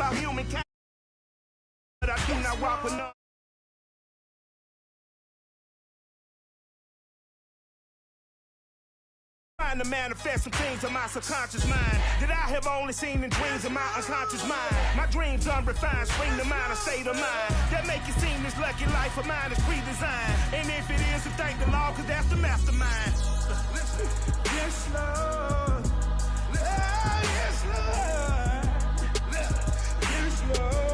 about humankind. But I do not walk with no. Trying to manifest some things in my subconscious mind that I have only seen in dreams of my unconscious mind. My dreams unrefined, spring to mind, a state of mind that make it seem this lucky life of mine is pre-designed. And if it is, then thank the Lord, cause that's the mastermind. Yes, Lord. Yes, Lord. Yes, Lord.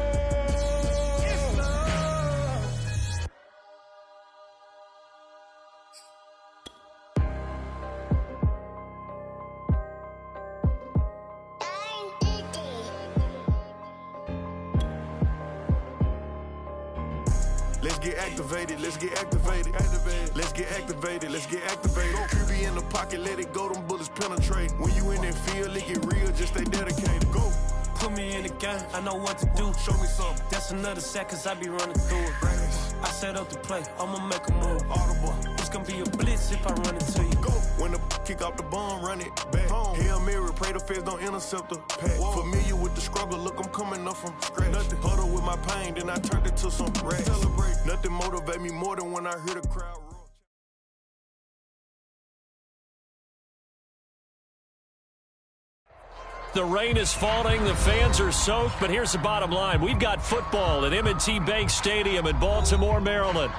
Let's get activated, let's get activated. Let's get activated, let's get activated. QB in the pocket, let it go, them bullets penetrate. When you in that field, it get real, just stay dedicated. Go. Put me in the game, I know what to do. Show me something. That's another set, cause I be running through it. I set up the play, I'ma make a move. Audible. It's gonna be a blitz if I run into you. Go. When the kick off the bomb, run it back. Hail Mary, pray the feds don't intercept the pack. Familiar with the struggle, look, I'm coming up from scratch. Nothing. Huddle with my pain, then I turned it to some racks. Celebrate. Nothing motivate me more than when I hear the crowd roar. The rain is falling, the fans are soaked, but here's the bottom line. We've got football at M&T Bank Stadium in Baltimore, Maryland.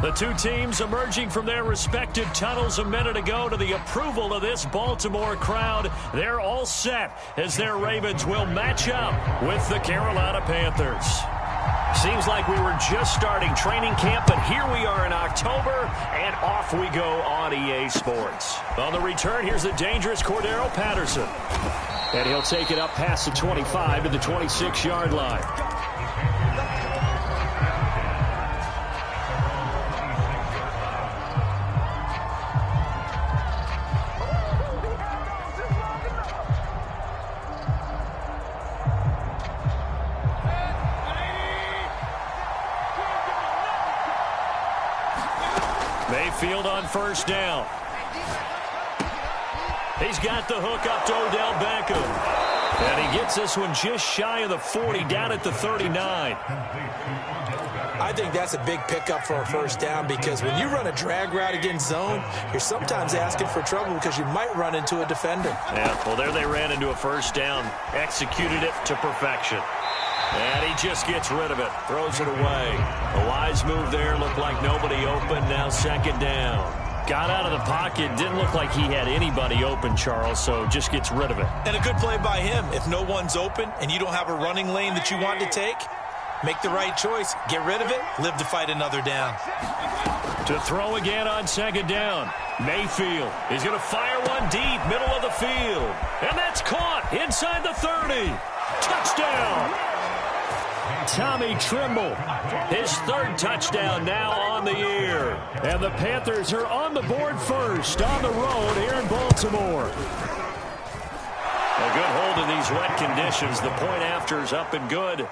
The two teams emerging from their respective tunnels a minute ago to the approval of this Baltimore crowd. They're all set as their Ravens will match up with the Carolina Panthers. Seems like we were just starting training camp, but here we are in October, and off we go on EA Sports. On the return, here's the dangerous Cordero Patterson. And he'll take it up past the 25 to the 26-yard line. Mayfield on first down. He's got the hook up to Odell Beckham. And he gets this one just shy of the 40, down at the 39. I think that's a big pickup for a first down because when you run a drag route against zone, you're sometimes asking for trouble because you might run into a defender. Yeah, well, there they ran into a first down. Executed it to perfection. And he just gets rid of it. Throws it away. A wise move there. Looked like nobody open. Now second down. Got out of the pocket. Didn't look like he had anybody open, Charles, so just gets rid of it. And a good play by him. If no one's open and you don't have a running lane that you want to take, make the right choice. Get rid of it. Live to fight another down. To throw again on second down. Mayfield is going to fire one deep, middle of the field. And that's caught inside the 30. Touchdown. Tommy Trimble, his third touchdown now on the year. And the Panthers are on the board first on the road here in Baltimore. A good hold in these wet conditions. The point after is up and good.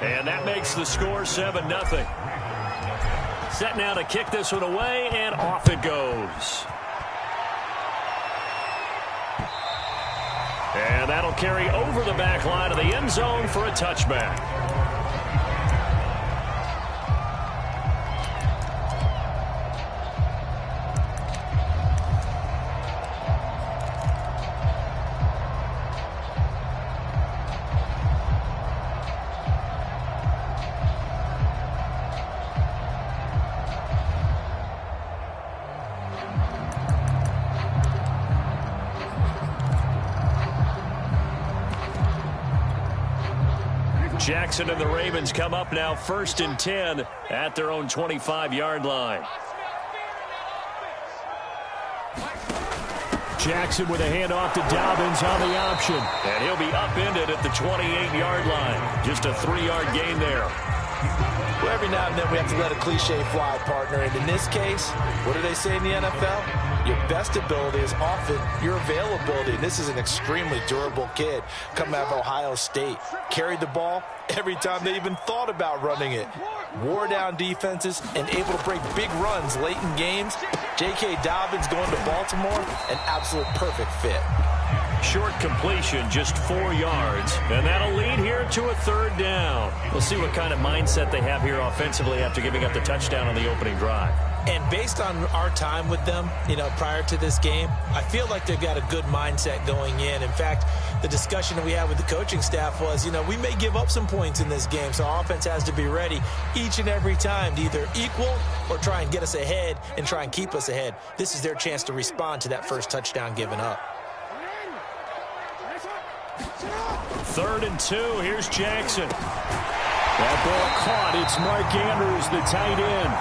And that makes the score 7-0. Set now to kick this one away, and off it goes. And that'll carry over the back line of the end zone for a touchback. Jackson and the Ravens come up now 1st and 10 at their own 25-yard line. Jackson with a handoff to Dobbins on the option. And he'll be upended at the 28-yard line. Just a 3-yard gain there. Well, every now and then we have to let a cliche fly, partner. And in this case, what do they say in the NFL? Your best ability is often your availability. And this is an extremely durable kid coming out of Ohio State. Carried the ball every time they even thought about running it. Wore down defenses and able to break big runs late in games. J.K. Dobbins going to Baltimore, an absolute perfect fit. Short completion, just 4 yards. And that'll lead here convert to a third down. We'll see what kind of mindset they have here offensively after giving up the touchdown on the opening drive. And based on our time with them, prior to this game, I feel like they've got a good mindset going in. In fact, the discussion that we had with the coaching staff was, we may give up some points in this game, so our offense has to be ready each and every time to either equal or try and get us ahead and try and keep us ahead. This is their chance to respond to that first touchdown given up. 3rd and 2. Here's Jackson. That ball caught. It's Mark Andrews, the tight end.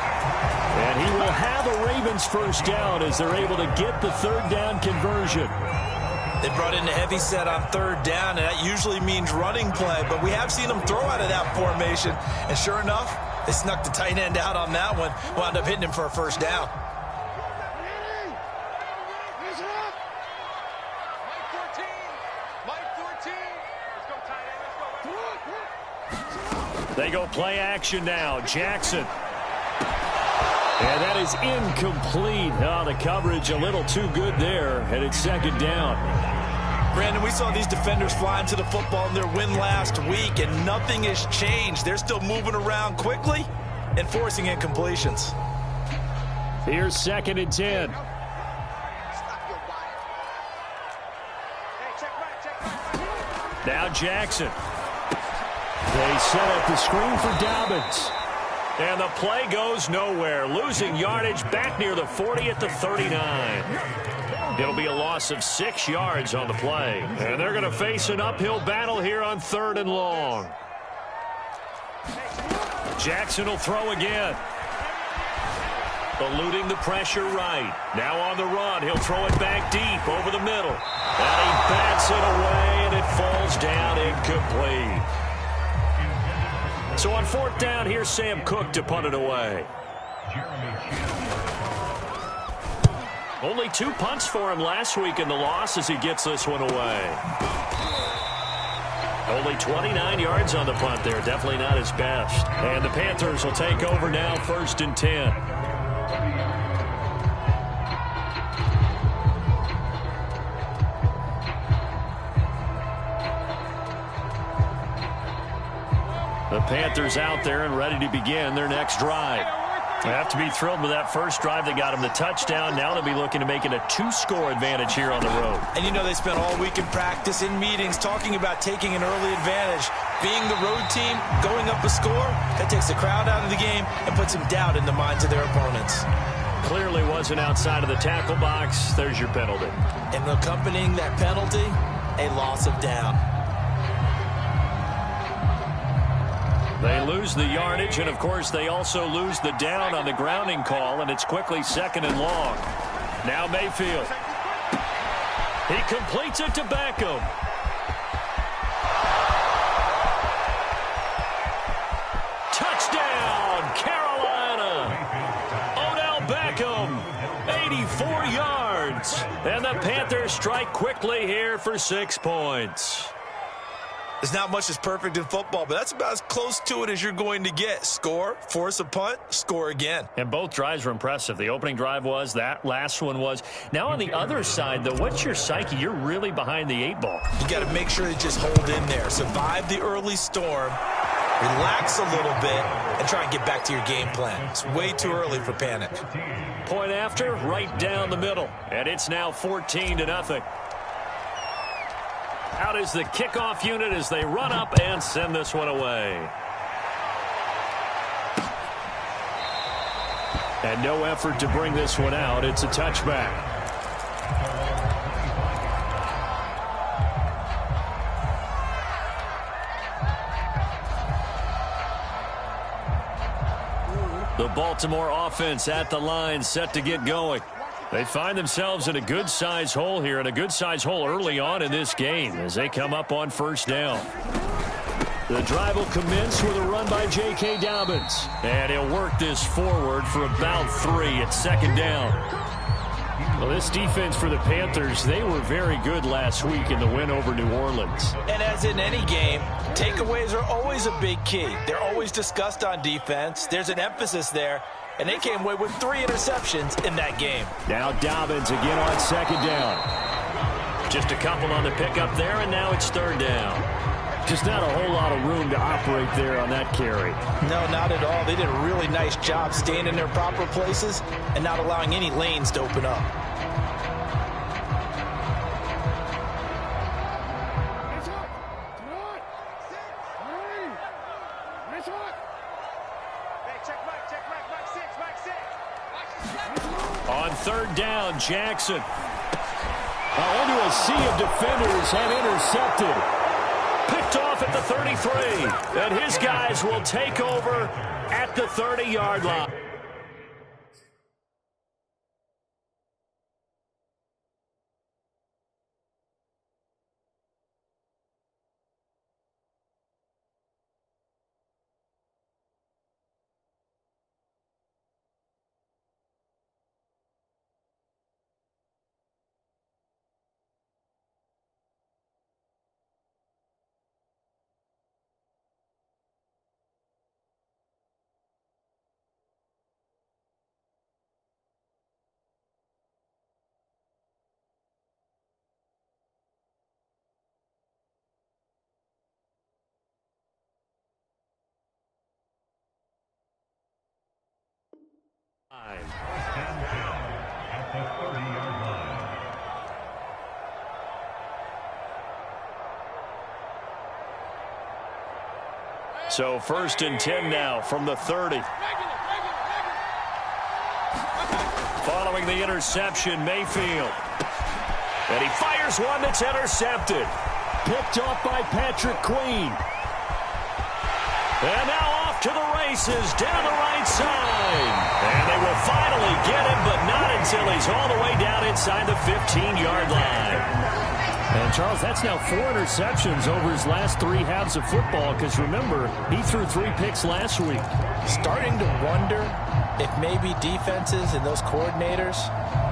And he will have a Ravens first down as they're able to get the third down conversion. They brought in a heavy set on 3rd down, and that usually means running play. But we have seen them throw out of that formation. And sure enough, they snuck the tight end out on that one. Wound up hitting him for a first down. They go play action now. Jackson. And that is incomplete. Oh, the coverage a little too good there. And it's 2nd down. Brandon, we saw these defenders fly into the football in their win last week, and nothing has changed. They're still moving around quickly and forcing incompletions. Here's 2nd and 10. Now Jackson. They set up the screen for Dobbins. And the play goes nowhere. Losing yardage back near the 40 at the 39. It'll be a loss of 6 yards on the play. And they're going to face an uphill battle here on 3rd and long. Jackson will throw again. Eluding the pressure right. Now on the run. He'll throw it back deep over the middle. And he bats it away, and it falls down incomplete. So on 4th down, here's Sam Cook to punt it away. Only 2 punts for him last week in the loss as he gets this one away. Only 29 yards on the punt there. Definitely not his best. And the Panthers will take over now, 1st and 10. The Panthers out there and ready to begin their next drive. They have to be thrilled with that first drive that got them the touchdown. Now they'll be looking to make it a 2-score advantage here on the road. And they spent all week in practice, in meetings, talking about taking an early advantage. Being the road team, going up a score, that takes the crowd out of the game and puts some doubt in the minds of their opponents. Clearly wasn't outside of the tackle box. There's your penalty. And accompanying that penalty, a loss of down. They lose the yardage, and, of course, they also lose the down on the grounding call, and it's quickly 2nd and long. Now Mayfield. He completes it to Beckham. Touchdown, Carolina. Odell Beckham, 84 yards. And the Panthers strike quickly here for 6 points. There's not much that's perfect in football, but that's about as close to it as you're going to get. Score, force a punt, score again. And both drives were impressive. The opening drive was, that last one was. Now on the other side, though, what's your psyche? You're really behind the 8 ball. You got to make sure to just hold in there. Survive the early storm, relax a little bit, and try and get back to your game plan. It's way too early for panic. Point after, right down the middle. And it's now 14-0. Out is the kickoff unit as they run up and send this one away. And no effort to bring this one out. It's a touchback. The Baltimore offense at the line, set to get going. They find themselves in a good-sized hole here, and a good-sized hole early on in this game as they come up on 1st down. The drive will commence with a run by J.K. Dobbins. And he'll work this forward for about 3 at 2nd down. Well, this defense for the Panthers, they were very good last week in the win over New Orleans. And as in any game, takeaways are always a big key. They're always discussed on defense. There's an emphasis there. And they came away with 3 interceptions in that game. Now Dobbins again on 2nd down. Just a couple on the pickup there, and now it's 3rd down. Just not a whole lot of room to operate there on that carry. No, not at all. They did a really nice job staying in their proper places and not allowing any lanes to open up. On third down, Jackson. Into a sea of defenders and intercepted. Picked off at the 33. And his guys will take over at the 30-yard line. At the 30-yard line. So 1st and 10 now from the 30. Following the interception, Mayfield. And he fires one that's intercepted. Picked off by Patrick Queen. And now off to the races down the right side. And they will finally get him, but not until he's all the way down inside the 15-yard line. And, Charles, that's now 4 interceptions over his last 3 halves of football because, remember, he threw 3 picks last week. Starting to wonder if maybe defenses and those coordinators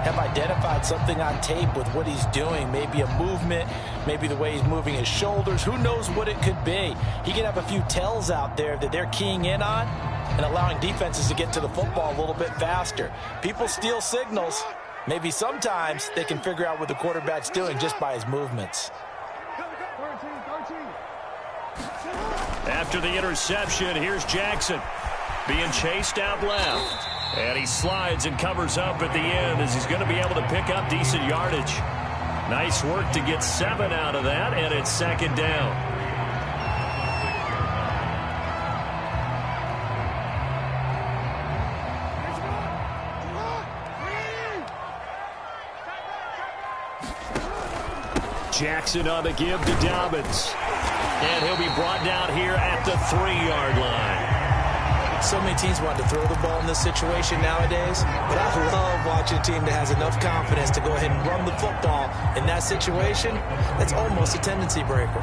have identified something on tape with what he's doing. Maybe a movement, maybe the way he's moving his shoulders. Who knows what it could be? He could have a few tells out there that they're keying in on and allowing defenses to get to the football a little bit faster. People steal signals. Maybe sometimes they can figure out what the quarterback's doing just by his movements. After the interception, here's Jackson being chased out left. And he slides and covers up at the end as he's going to be able to pick up decent yardage. Nice work to get 7 out of that, and it's 2nd down. Jackson on the give to Dobbins. And he'll be brought down here at the 3-yard line. So many teams want to throw the ball in this situation nowadays, but I love watching a team that has enough confidence to go ahead and run the football in that situation. That's almost a tendency breaker.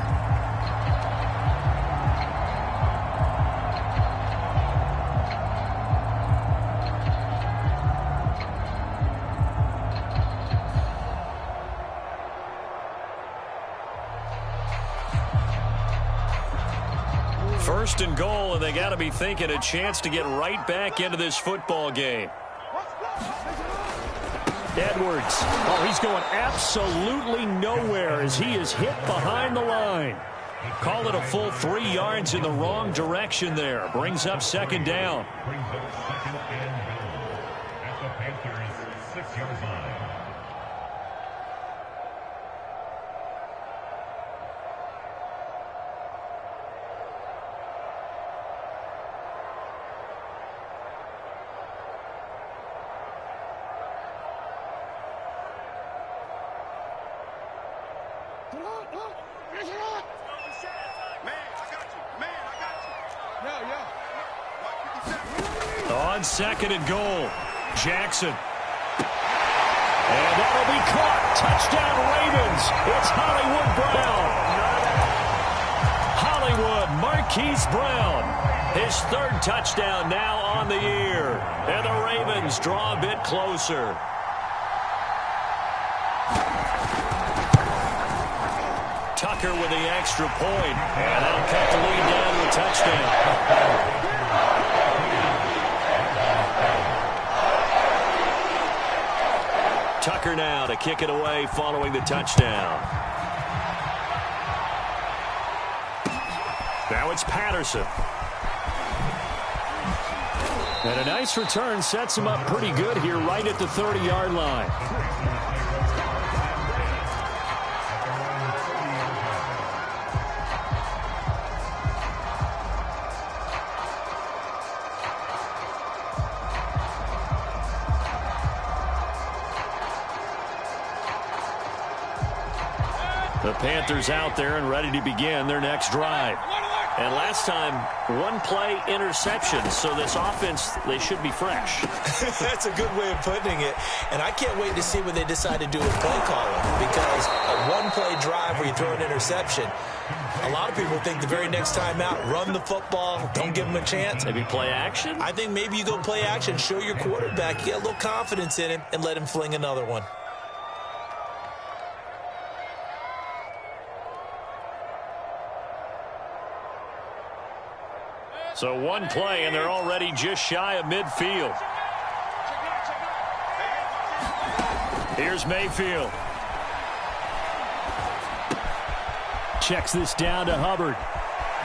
First and goal, and they got to be thinking a chance to get right back into this football game. Edwards. Oh, he's going absolutely nowhere as he is hit behind the line. Call it a full 3 yards in the wrong direction there. Brings up 2nd down. Brings up 2nd and goal at the Panthers' 6-yard line. On 2nd and goal, Jackson. And that'll be caught. Touchdown Ravens. It's Hollywood Brown. Hollywood Marquise Brown. His 3rd touchdown now on the year. And the Ravens draw a bit closer. Tucker with the extra point. And that'll cut the lead down to a touchdown. Tucker now to kick it away following the touchdown. Now it's Patterson. And a nice return sets him up pretty good here right at the 30-yard line. The Panthers out there and ready to begin their next drive. And last time, one-play interception. So this offense, they should be fresh. That's a good way of putting it. And I can't wait to see what they decide to do with play calling. Because a one-play drive where you throw an interception, a lot of people think the very next time out, run the football, don't give them a chance. Maybe play action? I think maybe you go play action, show your quarterback, you get a little confidence in him, and let him fling another one. So one play, and they're already just shy of midfield. Here's Mayfield. Checks this down to Hubbard.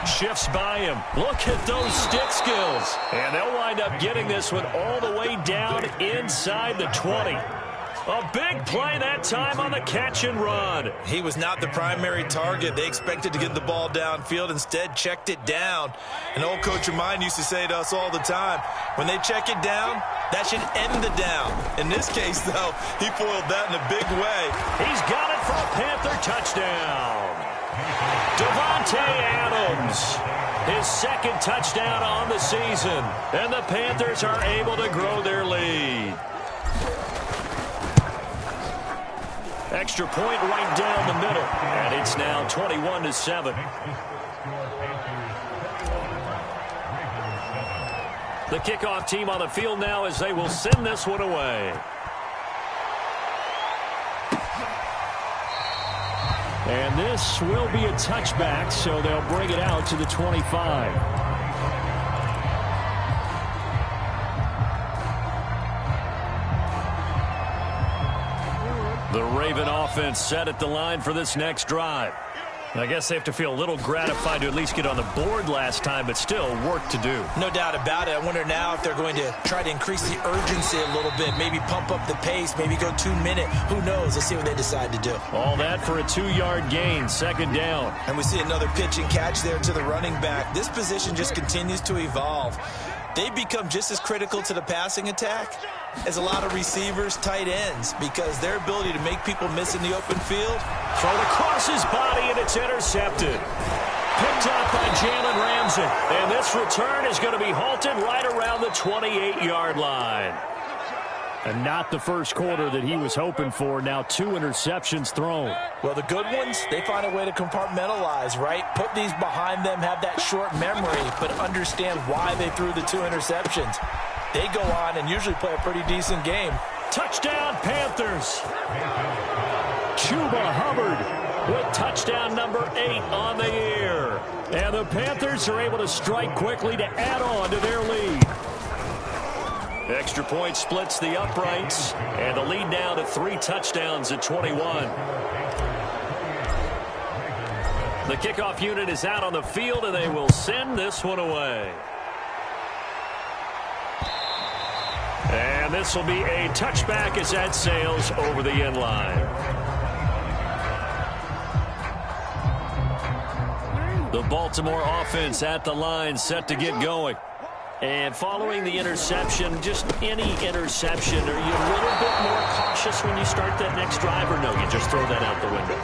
Shifts by him. Look at those stick skills. And they'll wind up getting this one all the way down inside the 20. A big play that time on the catch and run. He was not the primary target. They expected to get the ball downfield. Instead, checked it down. An old coach of mine used to say to us all the time, when they check it down, that should end the down. In this case, though, he foiled that in a big way. He's got it for a Panther touchdown. Devontae Adams, his second touchdown on the season. And the Panthers are able to grow their lead. Extra point right down the middle, and it's now 21-7. The kickoff team on the field now as they will send this one away. And this will be a touchback, so they'll bring it out to the 25. The Raven offense set at the line for this next drive. I guess they have to feel a little gratified to at least get on the board last time, but still work to do. No doubt about it. I wonder now if they're going to try to increase the urgency a little bit, maybe pump up the pace, maybe go 2-minute. Who knows? Let's see what they decide to do. All that for a 2-yard gain, second down. And we see another pitch and catch there to the running back. This position just continues to evolve. They become just as critical to the passing attack as a lot of receivers, tight ends, because their ability to make people miss in the open field. Thrown across his body, and it's intercepted. Picked up by Jalen Ramsey. And this return is going to be halted right around the 28-yard line. And not the first quarter that he was hoping for. Now 2 interceptions thrown. Well, the good ones, they find a way to compartmentalize, right? Put these behind them, have that short memory, but understand why they threw the 2 interceptions. They go on and usually play a pretty decent game. Touchdown, Panthers. Chuba Hubbard with touchdown number 8 on the year. And the Panthers are able to strike quickly to add on to their lead. Extra point splits the uprights, and the lead now to 3 touchdowns at 21. The kickoff unit is out on the field, and they will send this one away. And this will be a touchback as that sails over the end line. The Baltimore offense at the line, set to get going. And following the interception, just any interception, are you a little bit more cautious when you start that next drive, or no, you just throw that out the window?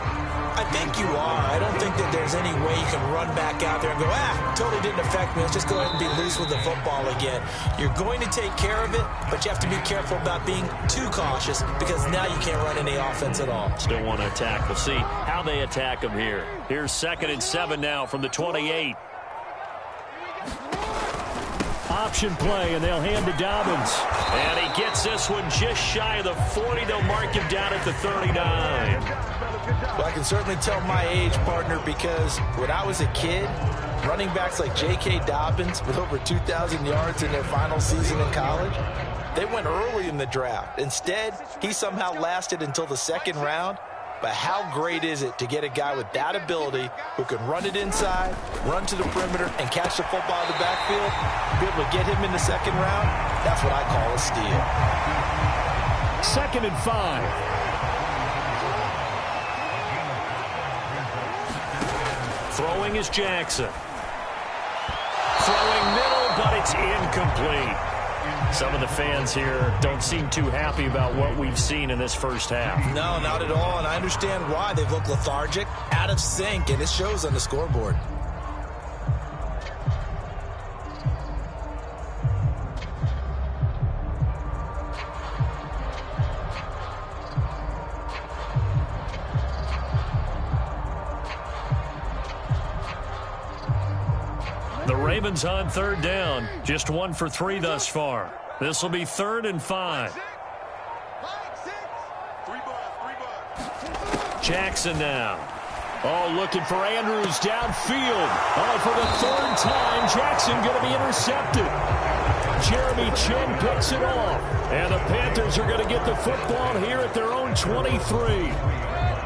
I think you are. I don't think that there's any way you can run back out there and go, totally didn't affect me. Let's just go ahead and be loose with the football again. You're going to take care of it, but you have to be careful about being too cautious because now you can't run any offense at all. Still want to attack. We'll see how they attack them here. Here's 2nd and 7 now from the 28. Option play, and they'll hand to Dobbins. And he gets this one just shy of the 40. They'll mark him down at the 39. Well, I can certainly tell my age, partner, because when I was a kid, running backs like J.K. Dobbins with over 2,000 yards in their final season in college, they went early in the draft. Instead, he somehow lasted until the 2nd round. But how great is it to get a guy with that ability who can run it inside, run to the perimeter, and catch the football in the backfield? Be able to get him in the second round, that's what I call a steal. 2nd and 5. Throwing is Jackson. Throwing middle, but it's incomplete. Some of the fans here don't seem too happy about what we've seen in this first half. No, not at all, and I understand why. They've looked lethargic, out of sync, and it shows on the scoreboard. The Ravens on 3rd down. Just 1 for 3 thus far. This will be 3rd and 5. Jackson now. Oh, looking for Andrews downfield. Oh, for the 3rd time, Jackson going to be intercepted. Jeremy Chin picks it off. And the Panthers are going to get the football here at their own 23.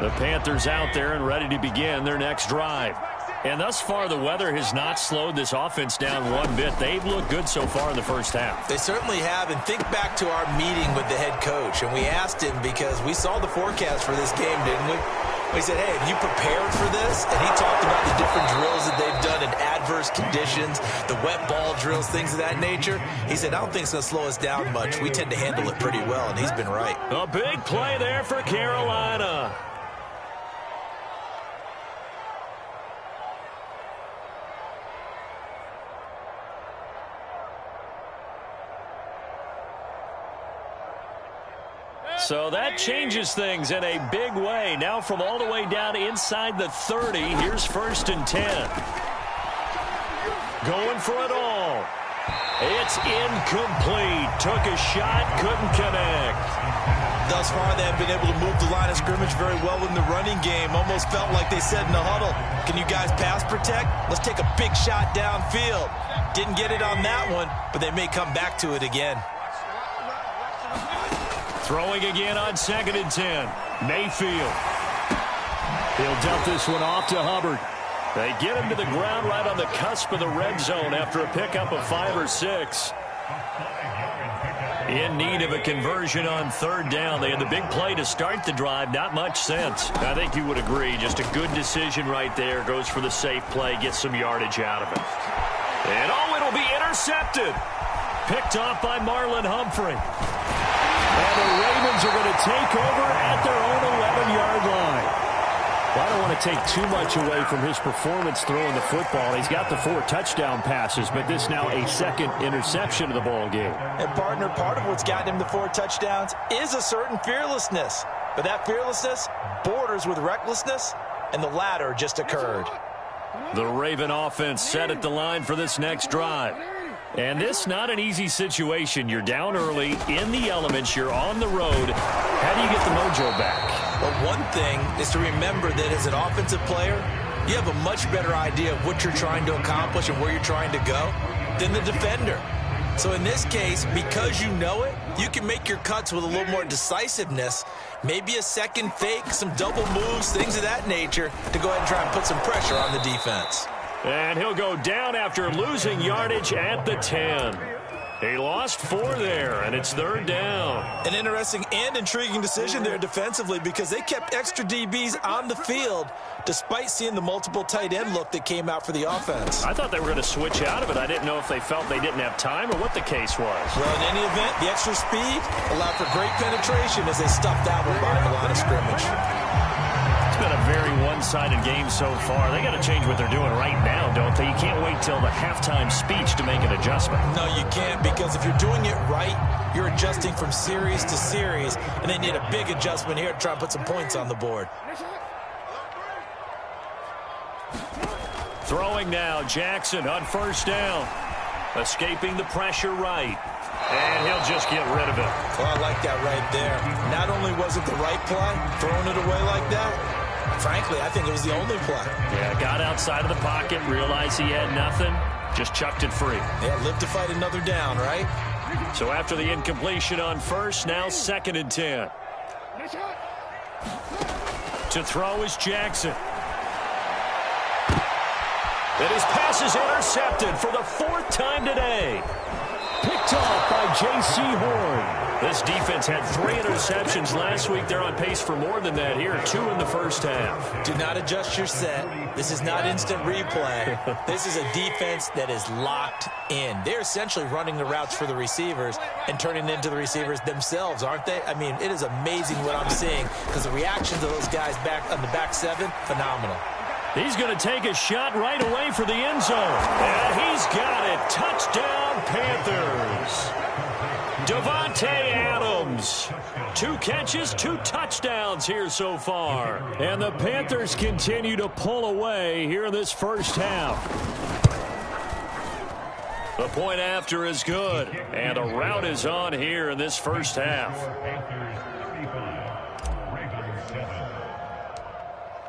The Panthers out there and ready to begin their next drive. And thus far, the weather has not slowed this offense down one bit. They've looked good so far in the first half. They certainly have. And think back to our meeting with the head coach. And we asked him because we saw the forecast for this game, didn't we? We said, hey, have you prepared for this? And he talked about the different drills that they've done in adverse conditions, the wet ball drills, things of that nature. He said, I don't think it's going to slow us down much. We tend to handle it pretty well, and he's been right. A big play there for Carolina. So that changes things in a big way. Now from all the way down inside the 30, here's 1st and 10. Going for it all. It's incomplete. Took a shot, couldn't connect. Thus far, they have been able to move the line of scrimmage very well in the running game. Almost felt like they said in the huddle, can you guys pass protect? Let's take a big shot downfield. Didn't get it on that one, but they may come back to it again. Throwing again on 2nd and 10. Mayfield. He'll dump this one off to Hubbard. They get him to the ground right on the cusp of the red zone after a pickup of 5 or 6. In need of a conversion on 3rd down. They had the big play to start the drive. Not much sense. I think you would agree. Just a good decision right there. Goes for the safe play. Gets some yardage out of it. And oh, it'll be intercepted. Picked off by Marlon Humphrey. And the Ravens are going to take over at their own 11-yard line. Well, I don't want to take too much away from his performance throwing the football. He's got the 4 touchdown passes, but this now a 2nd interception of the ball game. And, partner, part of what's gotten him the 4 touchdowns is a certain fearlessness. But that fearlessness borders with recklessness, and the latter just occurred. The Raven offense set at the line for this next drive. And this not an easy situation. You're down early, in the elements, you're on the road. How do you get the mojo back? Well, one thing is to remember that as an offensive player, you have a much better idea of what you're trying to accomplish and where you're trying to go than the defender. So in this case, because you know it, you can make your cuts with a little more decisiveness, maybe a second fake, some double moves, things of that nature, to go ahead and try and put some pressure on the defense. And he'll go down after losing yardage at the 10. He lost 4 there, and it's 3rd down. An interesting and intriguing decision there defensively because they kept extra DBs on the field despite seeing the multiple tight end look that came out for the offense. I thought they were going to switch out of it. I didn't know if they felt they didn't have time or what the case was. Well, in any event, the extra speed allowed for great penetration as they stuffed that one behind the line of scrimmage. It's been a very one-sided game so far. They got to change what they're doing right now, don't they? You can't wait till the halftime speech to make an adjustment. No, you can't, because if you're doing it right, you're adjusting from series to series, and they need a big adjustment here to try and put some points on the board. Throwing now, Jackson on 1st down. Escaping the pressure right. And he'll just get rid of it. Well, I like that right there. Not only was it the right play, throwing it away like that, frankly, I think it was the only play. Yeah, got outside of the pocket, realized he had nothing, just chucked it free. Yeah, live to fight another down, right? So after the incompletion on 1st, now 2nd and 10. To throw is Jackson. And his pass is intercepted for the 4th time today. Picked off by J.C. Horn. This defense had 3 interceptions last week. They're on pace for more than that here. 2 in the first half. Do not adjust your set. This is not instant replay. This is a defense that is locked in. They're essentially running the routes for the receivers and turning into the receivers themselves, aren't they? I mean, it is amazing what I'm seeing because the reactions of those guys back on the back 7, phenomenal. He's going to take a shot right away for the end zone. And he's got it. Touchdown, Panthers. Davante Adams. 2 catches, 2 touchdowns here so far. And the Panthers continue to pull away here in this first half. The point after is good. And the route is on here in this first half.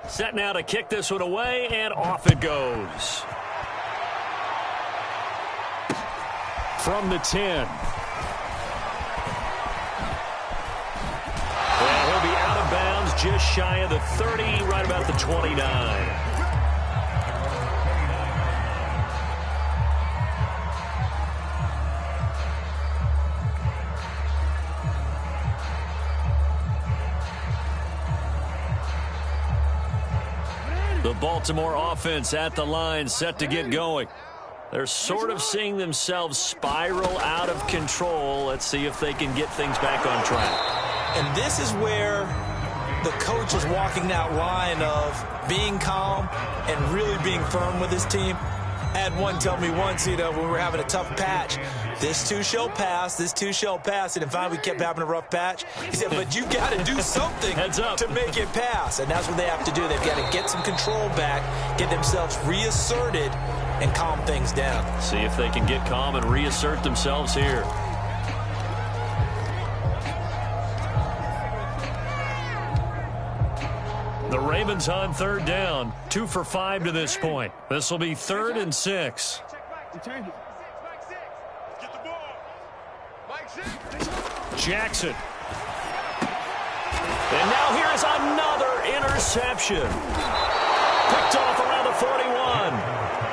Set now to kick this one away, and off it goes. From the 10. And he'll be out of bounds just shy of the 30, right about the 29. The Baltimore offense at the line, set to get going. They're sort of seeing themselves spiral out of control. Let's see if they can get things back on track. And this is where the coach is walking that line of being calm and really being firm with his team. I had one tell me once, when we were having a tough patch, this too shall pass, this too shall pass. And finally we kept having a rough patch. He said, but you got to do something to make it pass. And that's what they have to do. They've got to get some control back, get themselves reasserted, and calm things down. See if they can get calm and reassert themselves here. The Ravens on 3rd down. 2 for 5 to this point. This will be 3rd and 6. Jackson. And now here is another interception. Picked off around the 41.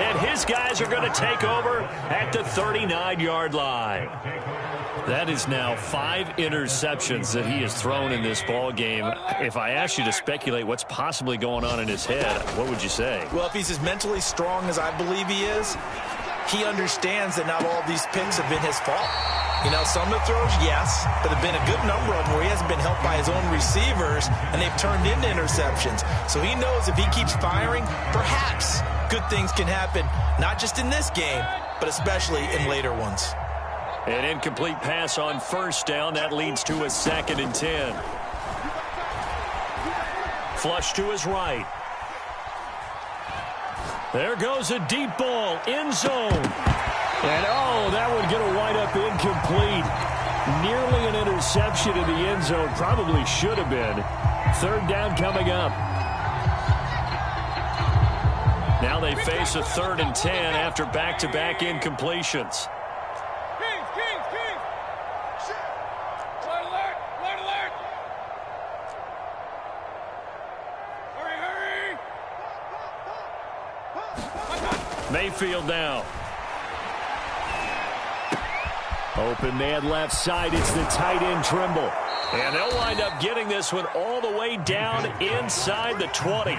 And his guys are going to take over at the 39-yard line. That is now 5 interceptions that he has thrown in this ball game. If I asked you to speculate what's possibly going on in his head, what would you say? Well, if he's as mentally strong as I believe he is, he understands that not all these picks have been his fault. Some of the throws, yes, but there have been a good number of them where he hasn't been helped by his own receivers, and they've turned into interceptions. So he knows if he keeps firing, perhaps good things can happen, not just in this game, but especially in later ones. An incomplete pass on 1st down. That leads to a 2nd and 10. Flush to his right. There goes a deep ball, end zone. And, that would get a wind up incomplete. Nearly an interception in the end zone. Probably should have been. 3rd down coming up. Now they face a 3rd and 10 after back-to-back incompletions. Mayfield now. Open man left side. It's the tight end Trimble. And they'll wind up getting this one all the way down inside the 20.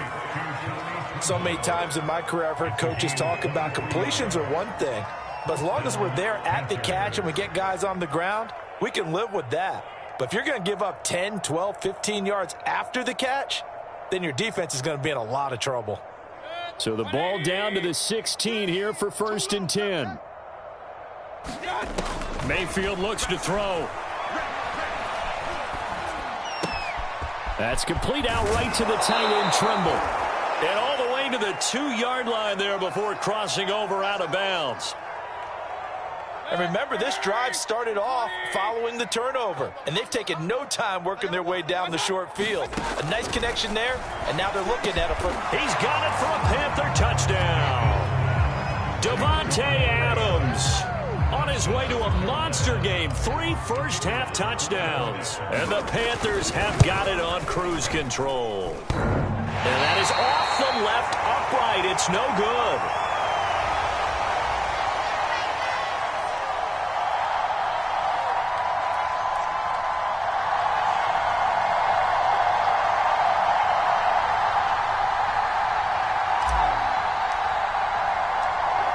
So many times in my career I've heard coaches talk about completions are one thing. But as long as we're there at the catch and we get guys on the ground, we can live with that. But if you're going to give up 10, 12, 15 yards after the catch, then your defense is going to be in a lot of trouble. So the ball down to the 16 here for 1st and 10. Mayfield looks to throw. That's complete out right to the tight end Trimble. And all the way to the 2-yard line there before crossing over out of bounds. And remember, this drive started off following the turnover. And they've taken no time working their way down the short field. A nice connection there, and now they're looking at it for... He's got it for a Panther touchdown. Davante Adams on his way to a monster game. 3 first-half touchdowns. And the Panthers have got it on cruise control. And that is off the left upright. It's no good.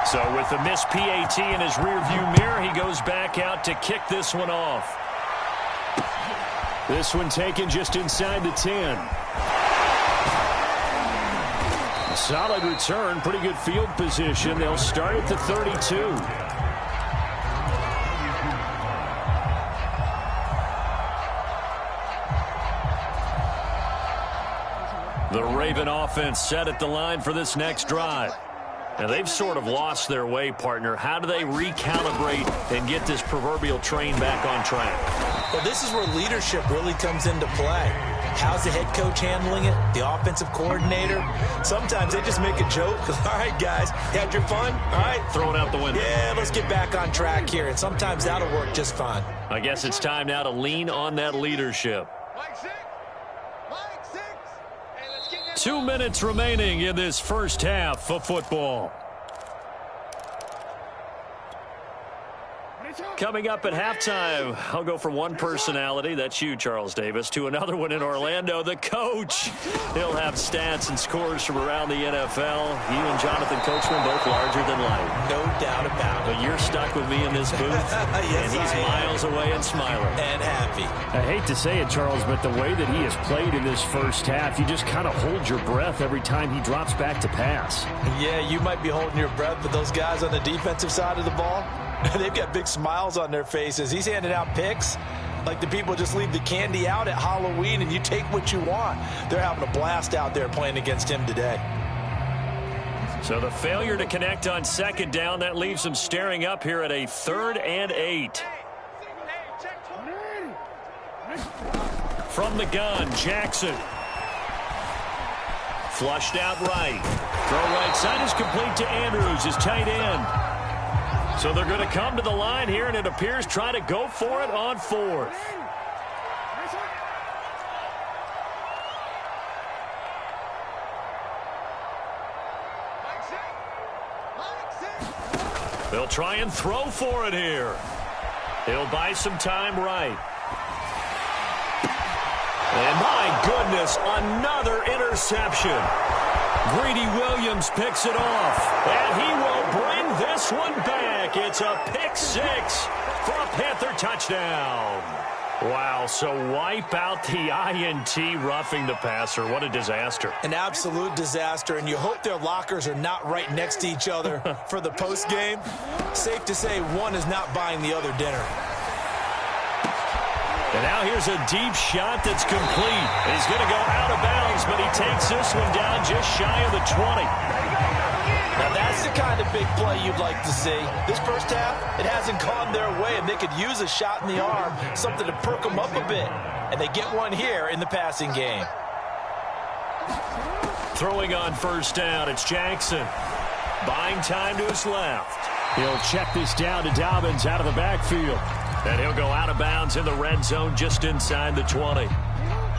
So with the missed PAT in his rearview mirror, he goes back out to kick this one off. This one taken just inside the 10. A solid return, pretty good field position. They'll start at the 32. The Raven offense set at the line for this next drive. Now, they've sort of lost their way, partner. How do they recalibrate and get this proverbial train back on track? Well, this is where leadership really comes into play. How's the head coach handling it? The offensive coordinator? Sometimes they just make a joke. All right, guys, you had your fun? All right. Throw it out the window. Yeah, let's get back on track here. And sometimes that'll work just fine. I guess it's time now to lean on that leadership. 2 minutes remaining in this first half of football. Coming up at halftime, I'll go from one personality, that's you, Charles Davis, to another one in Orlando, the coach. He'll have stats and scores from around the NFL. You and Jonathan Coachman, both larger than life. No doubt about it. But you're stuck with me in this booth, yes, and he's miles away and smiling. And happy. I hate to say it, Charles, but the way that he has played in this first half, you just kind of hold your breath every time he drops back to pass. Yeah, you might be holding your breath, but those guys on the defensive side of the ball, they've got big smiles on their faces. He's handing out picks like the people just leave the candy out at Halloween and you take what you want. They're having a blast out there playing against him today. So the failure to connect on second down, that leaves them staring up here at a 3rd and 8. From the gun, Jackson. Flushed out right. Throw right side is complete to Andrews, his tight end. So they're going to come to the line here, and it appears try to go for it on 4th. They'll try and throw for it here. He'll buy some time right. And my goodness, another interception. Greedy Williams picks it off, and he will bring this one back. It's a pick 6 for a Panther touchdown. Wow, so wipe out the INT, roughing the passer. What a disaster. An absolute disaster, and you hope their lockers are not right next to each other for the post game. Safe to say one is not buying the other dinner. And now here's a deep shot that's complete. He's going to go out of bounds, but he takes this one down just shy of the 20. Now that's the kind of big play you'd like to see. This first half, it hasn't gone their way, and they could use a shot in the arm, something to perk them up a bit. And they get one here in the passing game. Throwing on first down, it's Jackson. Buying time to his left. He'll check this down to Dobbins out of the backfield. And he'll go out of bounds in the red zone just inside the 20.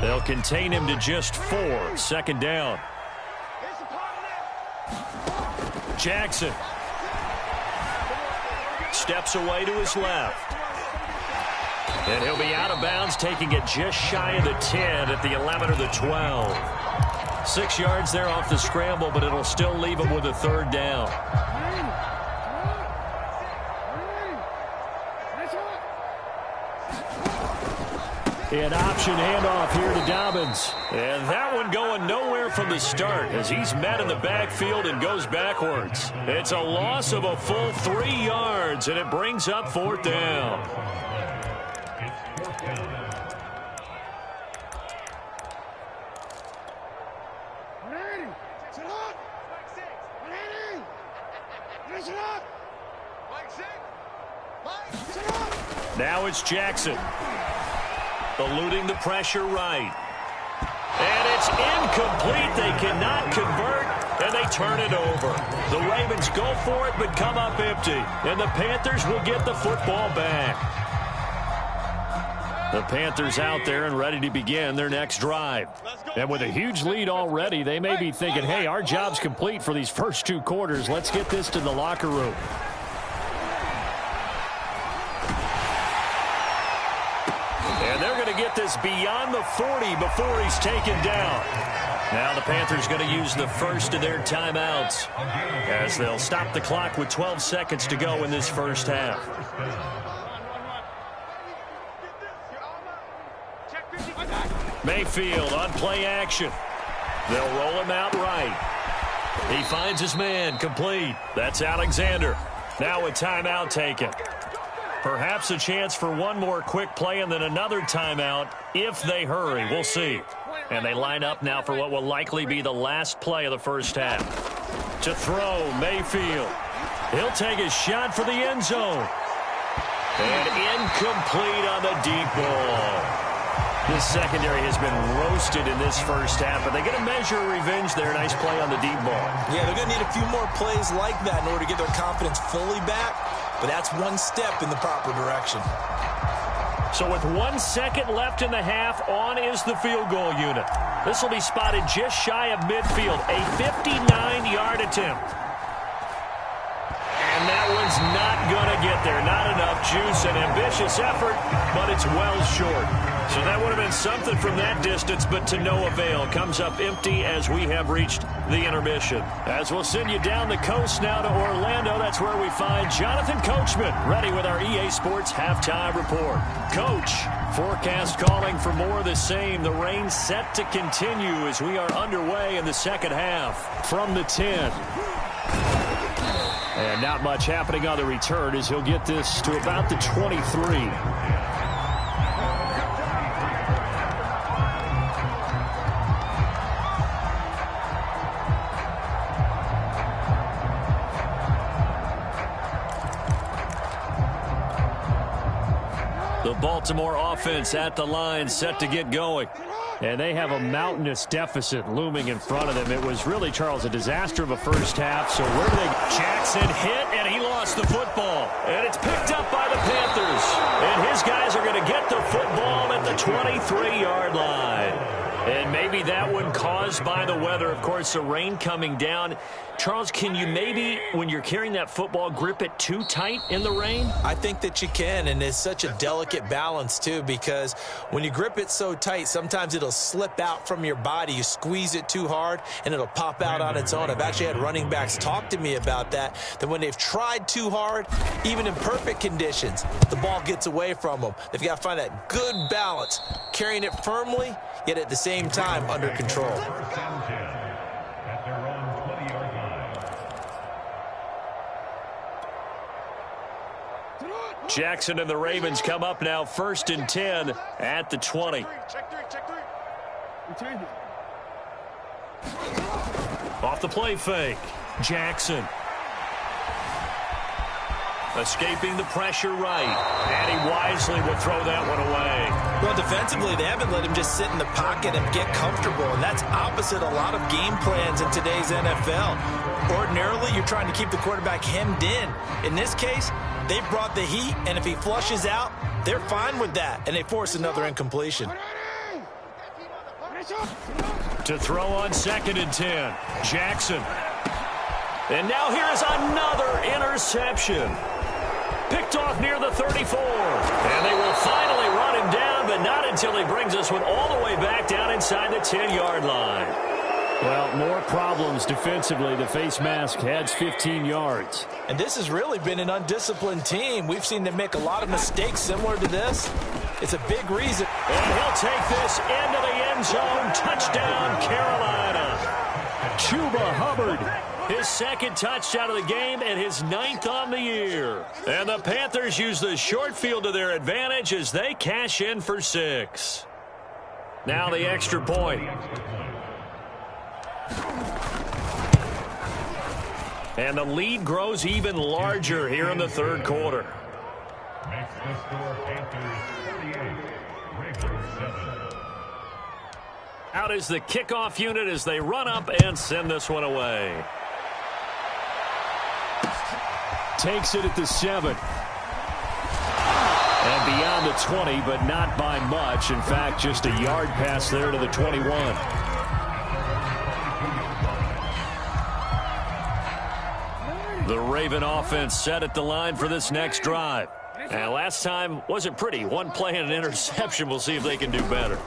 They'll contain him to just 4. 2nd down. Jackson steps away to his left. And he'll be out of bounds, taking it just shy of the 10 at the 11 or the 12. 6 yards there off the scramble, but it'll still leave him with a 3rd down. An option handoff here to Dobbins. And that one going nowhere from the start as he's met in the backfield and goes backwards. It's a loss of a full 3 yards, and it brings up 4th down. Now it's Jackson. Eluding the pressure right. And it's incomplete. They cannot convert, and they turn it over. The Ravens go for it, but come up empty. And the Panthers will get the football back. The Panthers out there and ready to begin their next drive. And with a huge lead already, they may be thinking, hey, our job's complete for these first 2 quarters. Let's get this to the locker room. And they're going to get this beyond the 40 before he's taken down. Now the Panthers going to use the first of their timeouts as they'll stop the clock with 12 seconds to go in this first half. Mayfield on play action. They'll roll him out right. He finds his man, complete. That's Alexander. Now a timeout taken. Perhaps a chance for one more quick play and then another timeout if they hurry. We'll see. And they line up now for what will likely be the last play of the first half. To throw, Mayfield. He'll take his shot for the end zone. And incomplete on the deep ball. This secondary has been roasted in this first half, but they're going to measure revenge there. Nice play on the deep ball. Yeah, they're going to need a few more plays like that in order to get their confidence fully back, but that's one step in the proper direction. So with 1 second left in the half, on is the field goal unit. This will be spotted just shy of midfield, a 59-yard attempt. And that one's not going to get there. Not enough juice, an ambitious effort, but it's well short. So that would have been something from that distance, but to no avail. Comes up empty as we have reached the intermission. As we'll send you down the coast now to Orlando, that's where we find Jonathan Coachman, ready with our EA Sports Halftime Report. Coach, forecast calling for more of the same. The rain set to continue as we are underway in the second half. From the 10. And not much happening on the return as he'll get this to about the 23. The Baltimore offense at the line, set to get going. And they have a mountainous deficit looming in front of them. It was really, Charles, a disaster of a first half. So where do they... Jackson hit, and he lost the football. And it's picked up by the Panthers. And his guys are going to get the football at the 23-yard line. And maybe that one caused by the weather. Of course, the rain coming down. Charles, can you maybe, when you're carrying that football, grip it too tight in the rain? I think that you can, and it's such a delicate balance, too, because when you grip it so tight, sometimes it'll slip out from your body. You squeeze it too hard, and it'll pop out on its own. I've actually had running backs talk to me about that when they've tried too hard, even in perfect conditions, the ball gets away from them. They've got to find that good balance, carrying it firmly, yet at the same time under control. At their own 20-yard line. Jackson and the Ravens come up now 1st and 10 at the 20. Off the play fake. Jackson. Escaping the pressure right. And he wisely will throw that one away. Well, defensively, they haven't let him just sit in the pocket and get comfortable, and that's opposite a lot of game plans in today's NFL. Ordinarily, you're trying to keep the quarterback hemmed in. In this case, they brought the heat, and if he flushes out, they're fine with that, and they force another incompletion. To throw on 2nd and 10. Jackson. And now here's another interception. Picked off near the 34. And they will finally run him down, but not until he brings this one all the way back down inside the 10-yard line. Well, more problems defensively. The face mask adds 15 yards. And this has really been an undisciplined team. We've seen them make a lot of mistakes similar to this. It's a big reason. And he'll take this into the end zone. Touchdown, Carolina. Chuba Hubbard. His 2nd touchdown of the game and his 9th on the year. And the Panthers use the short field to their advantage as they cash in for 6. Now the extra point. And the lead grows even larger here in the 3rd quarter. Makes the score Panthers 48, Ravens 7. Out is the kickoff unit as they run up and send this one away. Takes it at the 7. And beyond the 20, but not by much. In fact, just a yard pass there to the 21. The Raven offense set at the line for this next drive. And last time wasn't pretty. One play and an interception. We'll see if they can do better.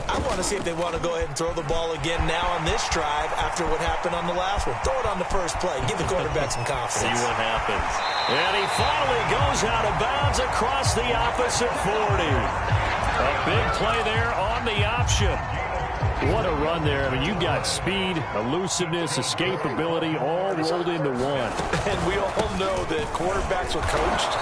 I want to see if they want to go ahead and throw the ball again now on this drive after what happened on the last one. Throw it on the first play. Give the quarterback some confidence. See what happens. And he finally goes out of bounds across the opposite 40. A big play there on the option. What a run there. I mean, you got speed, elusiveness, escapability all rolled into one. And we all know that quarterbacks are coached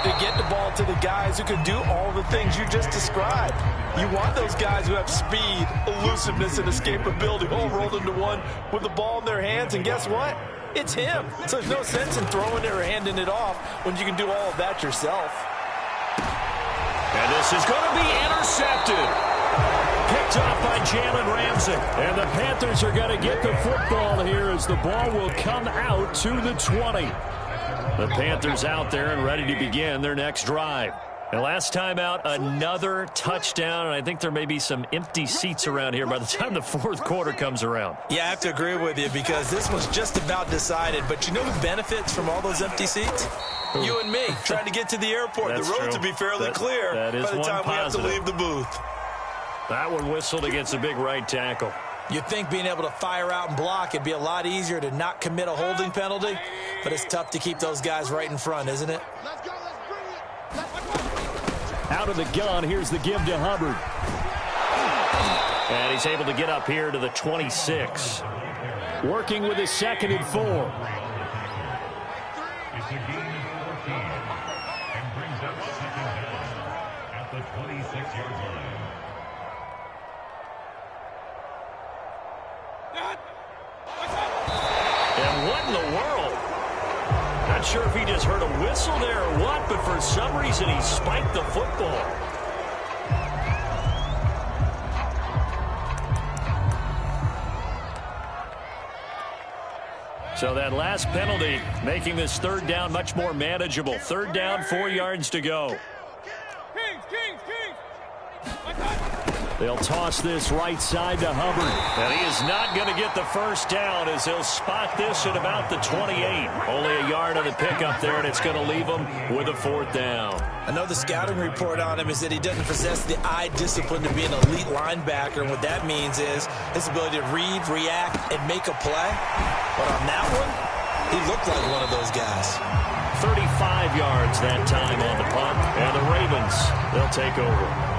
to get the ball to the guys who can do all the things you just described. You want those guys who have speed, elusiveness, and escapability all rolled into one with the ball in their hands. And guess what? It's him. So there's no sense in throwing it or handing it off when you can do all of that yourself. And this is going to be intercepted. Picked off by Jalen Ramsey. And the Panthers are going to get the football here as the ball will come out to the 20. The Panthers out there and ready to begin their next drive. And last time out, another touchdown, and I think there may be some empty seats around here by the time the fourth quarter comes around. Yeah, I have to agree with you because this was just about decided. But you know who benefits from all those empty seats? You and me, trying to get to the airport. The roads will be fairly clear by the time we have to leave the booth. That one whistled against a big right tackle. You'd think being able to fire out and block, it'd be a lot easier to not commit a holding penalty, but it's tough to keep those guys right in front, isn't it? Let's go, let's bring it. Out of the gun, here's the give to Hubbard. And he's able to get up here to the 26. Working with his 2nd and 4. It's a gain of 14 and brings up 2nd down at the 26-yard line. And what in the world? Not sure if he just heard a whistle there or what, but for some reason he spiked the football. So that last penalty making this 3rd down much more manageable. 3rd down, 4 yards to go. They'll toss this right side to Hubbard. And he is not going to get the first down as he'll spot this at about the 28. Only a yard on the pickup there, and it's going to leave him with a 4th down. I know the scouting report on him is that he doesn't possess the eye discipline to be an elite linebacker. And what that means is his ability to read, react, and make a play. But on that one, he looked like one of those guys. 35 yards that time on the punt. And the Ravens, they'll take over.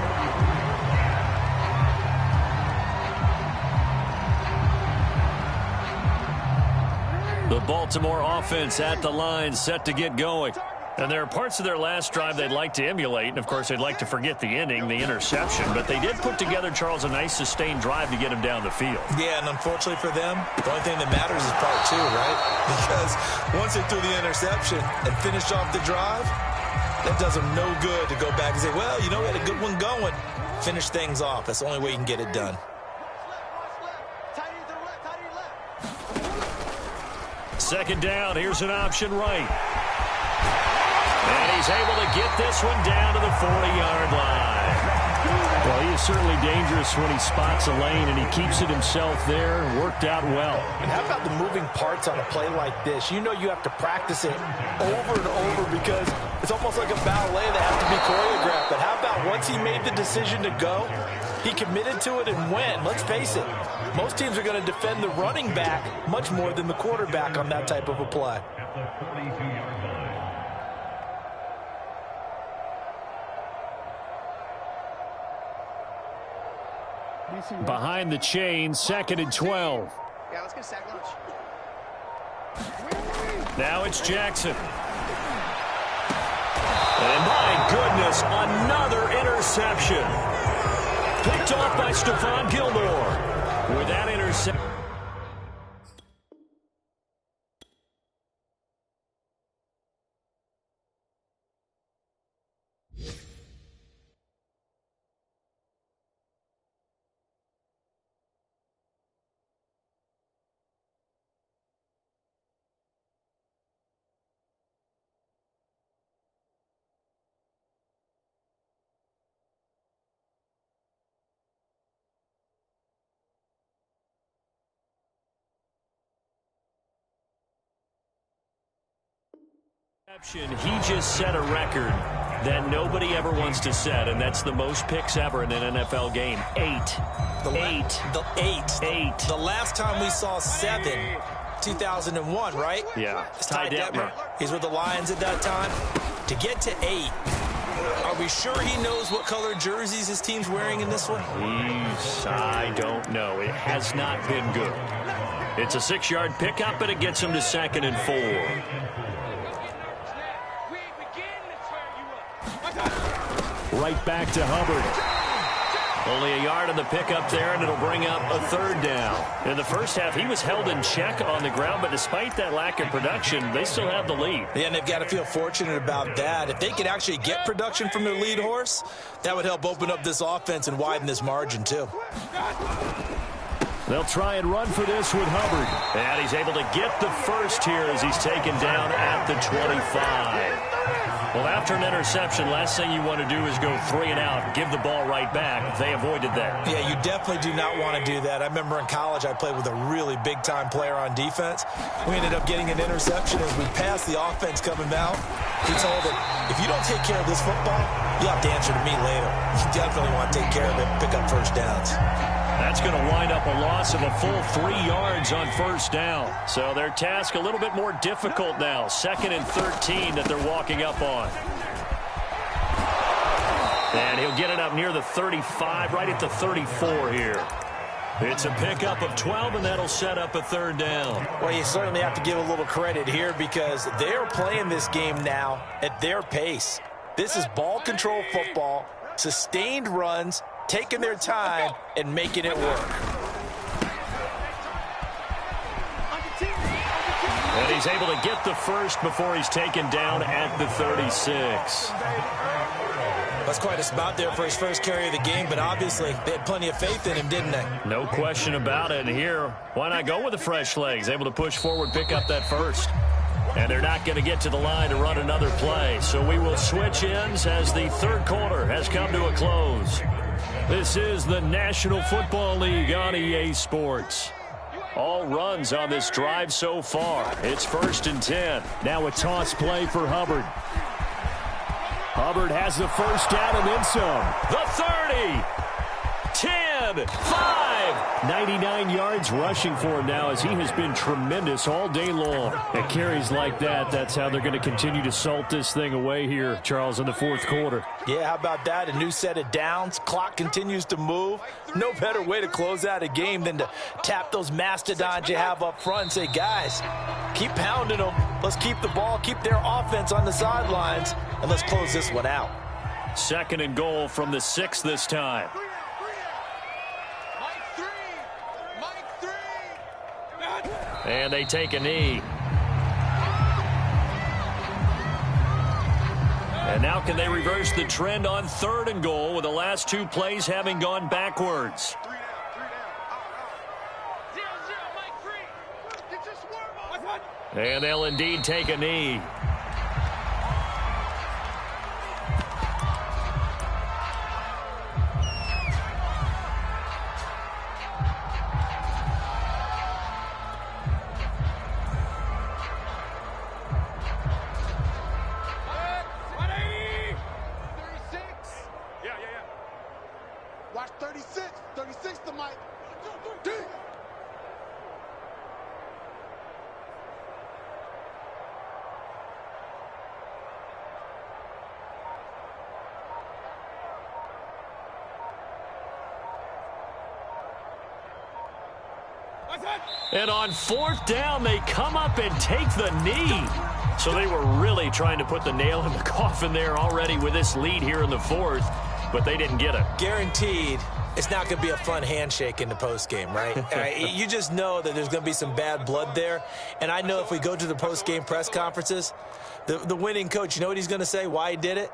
The Baltimore offense at the line, set to get going. And there are parts of their last drive they'd like to emulate. And, of course, they'd like to forget the ending, the interception. But they did put together, Charles, a nice sustained drive to get him down the field. Yeah, and unfortunately for them, the only thing that matters is part 2, right? Because once they threw the interception and finished off the drive, that does them no good to go back and say, well, you know, we had a good one going. Finish things off. That's the only way you can get it done. Second down, here's an option right. And he's able to get this one down to the 40-yard line. Well, he is certainly dangerous when he spots a lane, and he keeps it himself there. Worked out well. And how about the moving parts on a play like this? You know you have to practice it over and over because it's almost like a ballet that has to be choreographed. But how about once he made the decision to go, he committed to it and went. Let's face it, most teams are going to defend the running back much more than the quarterback on that type of a play. At the 42-yard line. Behind the chain, 2nd and 12. Yeah, let's get a sack lunch. Now it's Jackson. And my goodness, another interception. Picked off by Stephon Gilmore. With that interception. He just set a record that nobody ever wants to set, and that's the most picks ever in an NFL game. 8. The last time we saw 7, 2001, right? Yeah. It's Ty Detmer. He's with the Lions at that time. To get to 8, are we sure he knows what color jerseys his team's wearing in this one? I don't know. It has not been good. It's a 6-yard pickup, but it gets him to 2nd and 4. Right back to Hubbard. Only a yard on the pickup there, and it'll bring up a 3rd down. In the first half, he was held in check on the ground, but despite that lack of production, they still have the lead. Yeah, and they've got to feel fortunate about that. If they could actually get production from their lead horse, that would help open up this offense and widen this margin, too. They'll try and run for this with Hubbard. And he's able to get the first here as he's taken down at the 25. Well, after an interception, last thing you want to do is go 3 and out, give the ball right back. They avoided that. Yeah, you definitely do not want to do that. I remember in college I played with a really big-time player on defense. We ended up getting an interception as we passed the offense coming out. He told him, if you don't take care of this football, you'll have to answer to me later. You definitely want to take care of it and pick up first downs. That's going to wind up a loss of a full 3 yards on first down. So their task a little bit more difficult now. 2nd and 13 that they're walking up on. And he'll get it up near the 35, right at the 34 here. It's a pickup of 12, and that'll set up a 3rd down. Well, you certainly have to give a little credit here because they're playing this game now at their pace. This is ball control football, sustained runs, taking their time and making it work. And he's able to get the first before he's taken down at the 36. That's quite a spot there for his first carry of the game, but obviously they had plenty of faith in him, didn't they? No question about it. And here, why not go with the fresh legs? Able to push forward, pick up that first. And they're not going to get to the line to run another play. So we will switch ends as the 3rd quarter has come to a close. This is the National Football League on EA Sports. All runs on this drive so far. It's 1st and 10. Now a toss play for Hubbard. Hubbard has the first down and then some. The 30, 10, 5. 99 yards rushing for him now as he has been tremendous all day long. At carries like that, that's how they're going to continue to salt this thing away here, Charles, in the 4th quarter. Yeah, how about that? A new set of downs. Clock continues to move. No better way to close out a game than to tap those mastodons you have up front and say, guys, keep pounding them. Let's keep the ball, keep their offense on the sidelines, and let's close this one out. 2nd and goal from the 6 this time. And they take a knee. And now can they reverse the trend on 3rd and goal with the last 2 plays having gone backwards? And they'll indeed take a knee. Watch 36. 36 to Mike. D. And on 4th down, they come up and take the knee. So they were really trying to put the nail in the coffin there already with this lead here in the 4th, but they didn't get it. Guaranteed it's not going to be a fun handshake in the postgame, right? You just know that there's going to be some bad blood there. And I know if we go to the postgame press conferences, the winning coach, you know what he's going to say, why he did it?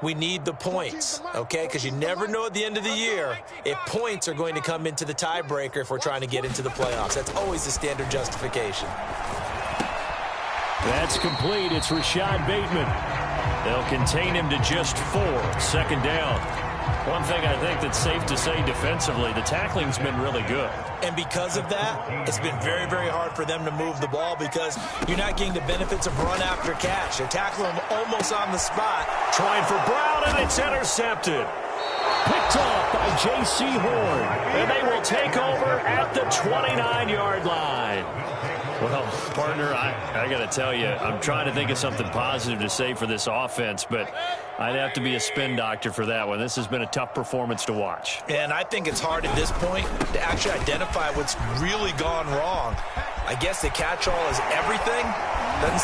We need the points, okay? Because you never know at the end of the year if points are going to come into the tiebreaker if we're trying to get into the playoffs. That's always the standard justification. That's complete. It's Rashad Bateman. They'll contain him to just 4. 2nd down. One thing I think that's safe to say defensively, the tackling's been really good. And because of that, it's been very, very hard for them to move the ball because you're not getting the benefits of run after catch. They're tackling them almost on the spot. Trying for Brown, and it's intercepted. Picked off by J.C. Horn. And they will take over at the 29-yard line. Well, partner, I got to tell you, I'm trying to think of something positive to say for this offense, but I'd have to be a spin doctor for that one. This has been a tough performance to watch. And I think it's hard at this point to actually identify what's really gone wrong. I guess the catch-all is everything. And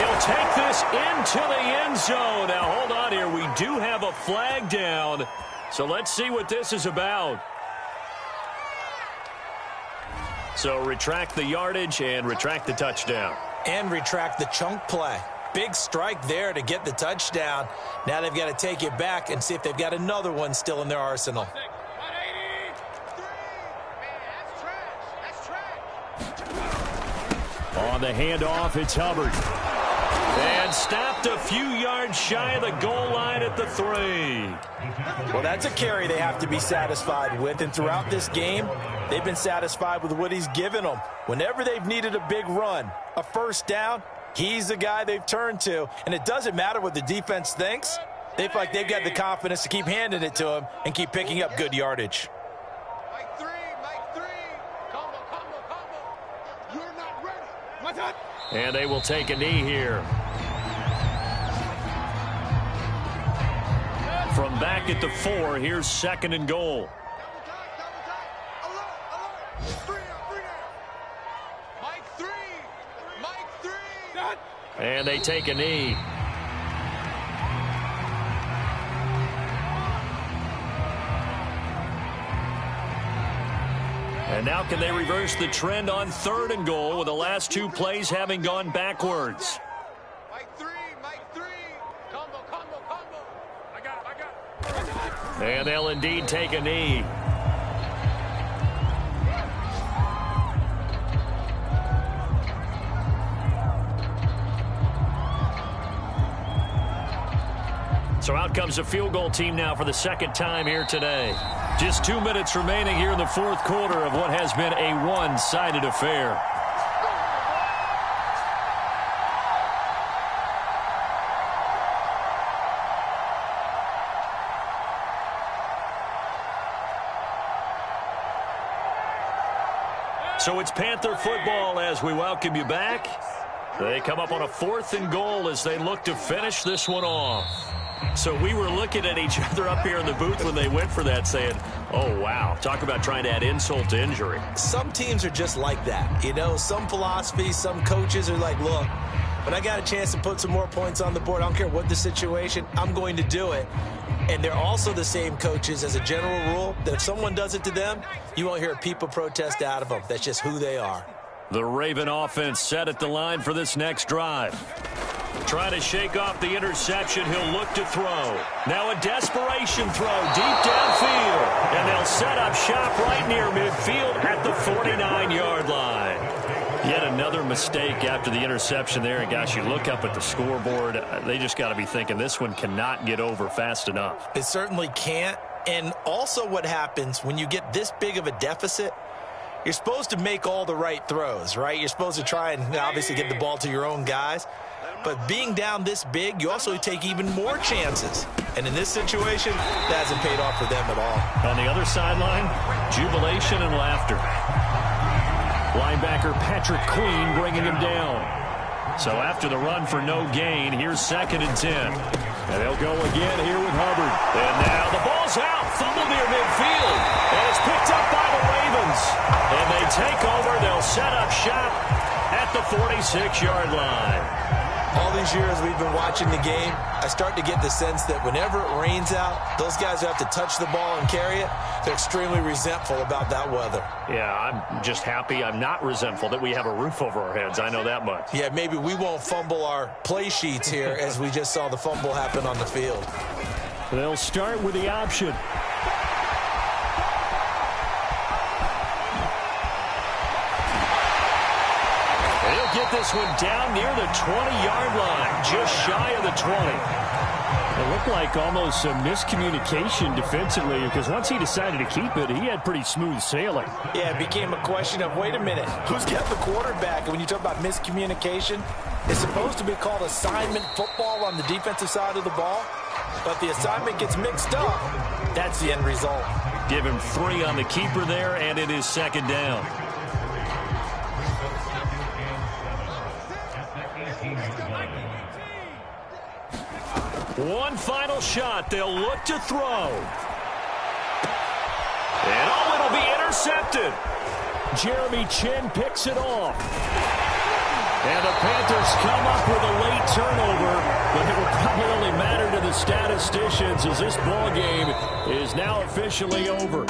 he'll take this into the end zone. Now, hold on here. We do have a flag down, so let's see what this is about. So retract the yardage and retract the touchdown. And retract the chunk play. Big strike there to get the touchdown. Now they've got to take it back and see if they've got another one still in their arsenal. On the handoff, it's Hubbard. And stopped a few yards shy of the goal line at the 3. Well, that's a carry they have to be satisfied with. And throughout this game, they've been satisfied with what he's given them. Whenever they've needed a big run, a first down, he's the guy they've turned to. And it doesn't matter what the defense thinks. They feel like they've got the confidence to keep handing it to him and keep picking up good yardage. Mike 3. Combo. You're not ready. What's up? And they will take a knee here. From back at the 4, here's 2nd and goal. Mike 3. And they take a knee. And now can they reverse the trend on 3rd and goal with the last 2 plays having gone backwards? Mike 3. Combo. I got it. And they'll indeed take a knee. So out comes a field goal team now for the 2nd time here today. Just 2 minutes remaining here in the 4th quarter of what has been a one-sided affair. So it's Panther football as we welcome you back. They come up on a 4th and goal as they look to finish this one off. So we were looking at each other up here in the booth when they went for that saying, oh, wow, talk about trying to add insult to injury. Some teams are just like that. You know, some philosophies, some coaches are like, look, when I got a chance to put some more points on the board, I don't care what the situation, I'm going to do it. And they're also the same coaches as a general rule that if someone does it to them, you won't hear a people protest out of them. That's just who they are. The Raven offense set at the line for this next drive. Trying to shake off the interception, he'll look to throw. Now a desperation throw deep downfield. And they'll set up shop right near midfield at the 49-yard line. Yet another mistake after the interception there. And, gosh, you look up at the scoreboard, they just got to be thinking this one cannot get over fast enough. It certainly can't. And also what happens when you get this big of a deficit, you're supposed to make all the right throws, right? You're supposed to try and obviously get the ball to your own guys. But being down this big, you also take even more chances. And in this situation, that hasn't paid off for them at all. On the other sideline, jubilation and laughter. Linebacker Patrick Queen bringing him down. So after the run for no gain, here's 2nd and 10. And they'll go again here with Hubbard. And now the ball's out. Fumble near midfield. And it's picked up by the Ravens. And they take over. They'll set up shop at the 46-yard line. All these years we've been watching the game, I start to get the sense that whenever it rains out, those guys who have to touch the ball and carry it, they're extremely resentful about that weather. Yeah, I'm just happy I'm not resentful that we have a roof over our heads. I know that much. Yeah, maybe we won't fumble our play sheets here as we just saw the fumble happen on the field. They'll start with the option. He'll get got this one down near the 20-yard line, just shy of the 20. It looked like almost a miscommunication defensively because once he decided to keep it, he had pretty smooth sailing. Yeah, it became a question of, wait a minute, who's got the quarterback? And when you talk about miscommunication, it's supposed to be called assignment football on the defensive side of the ball. But the assignment gets mixed up. That's the end result. Give him 3 on the keeper there, and it is second down. One final shot. They'll look to throw. And it'll be intercepted. Jeremy Chin picks it off. And the Panthers come up with a late turnover, but it will probably only matter to the statisticians as this ball game is now officially over.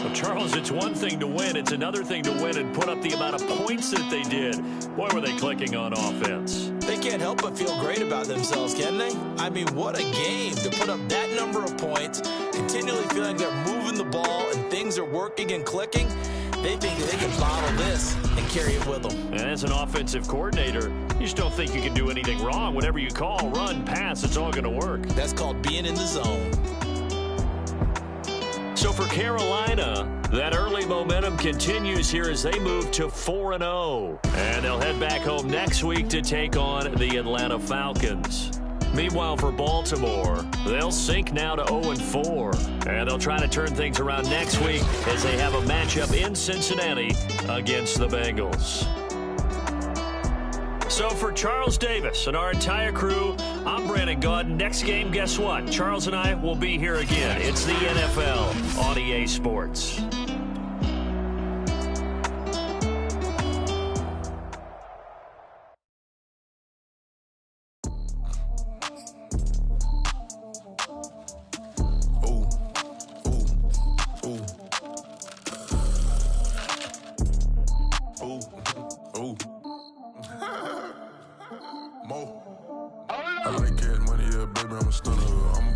Well, Charles, it's one thing to win. It's another thing to win and put up the amount of points that they did. Boy, were they clicking on offense. They can't help but feel great about themselves, can they? I mean, what a game to put up that number of points, continually feeling they're moving the ball and things are working and clicking. They think they can bottle this and carry it with them. And as an offensive coordinator, you just don't think you can do anything wrong. Whatever you call, run, pass, it's all going to work. That's called being in the zone. So for Carolina, that early momentum continues here as they move to 4-0. And they'll head back home next week to take on the Atlanta Falcons. Meanwhile, for Baltimore, they'll sink now to 0-4. And they'll try to turn things around next week as they have a matchup in Cincinnati against the Bengals. So for Charles Davis and our entire crew, I'm Brandon Gaudin. Next game, guess what? Charles and I will be here again. It's the NFL on EA Sports. I like cash money, yeah, baby, I'm a stunner. I'm